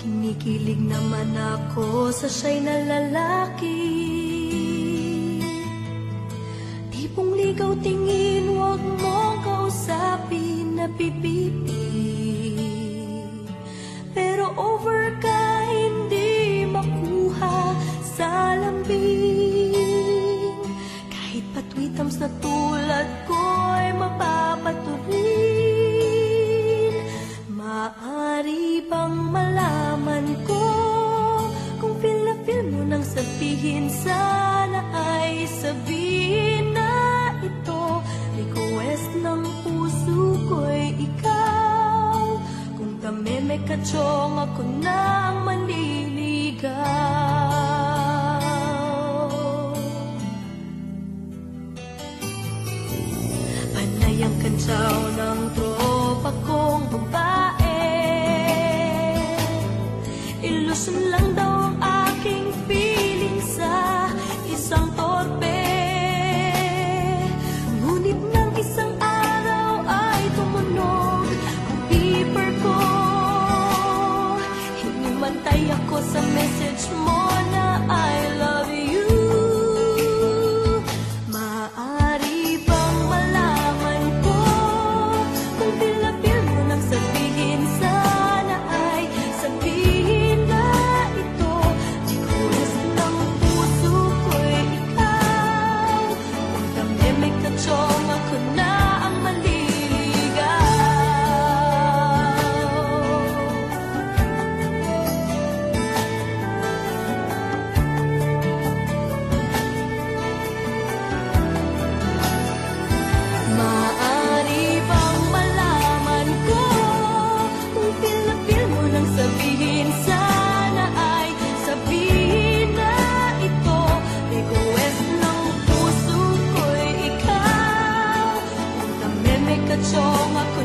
Kinikilig naman ako sa siya'y na lalaki. Tipong ligaw tingin, huwag mong kausapin na pipipi. Pero over ka, hindi makuha sa lambing. Kahit patwitams na tulad ko'y mapapaturin. Maaari bang malaman ko kung feel na feel mo nang sabihin? Sana ay sabihin na ito. Request ng puso ko'y ikaw. Kung kami may katsyong, ako na ang manliligaw. Panay ang kantsaw ng tropa kong babae. Ilusyon lang daw ang aking feeling sa isang torpe. Ngunit ng isang araw ay tumunog ang beeper ko. Hinimantay ako sa message mo na I love you. Maaari bang malaman ko kung feel na feel mo nang sabihin? Sana ay sabihin na ito. Request ng puso ko'y ikaw. Kung kami may katsyong, ako na ang maaari bang malaman ko kung feel na feel mo nang sabihin? Sana ay sabihin na ito. Request ng puso ko'y ikaw. Kung kami may katsyong, ako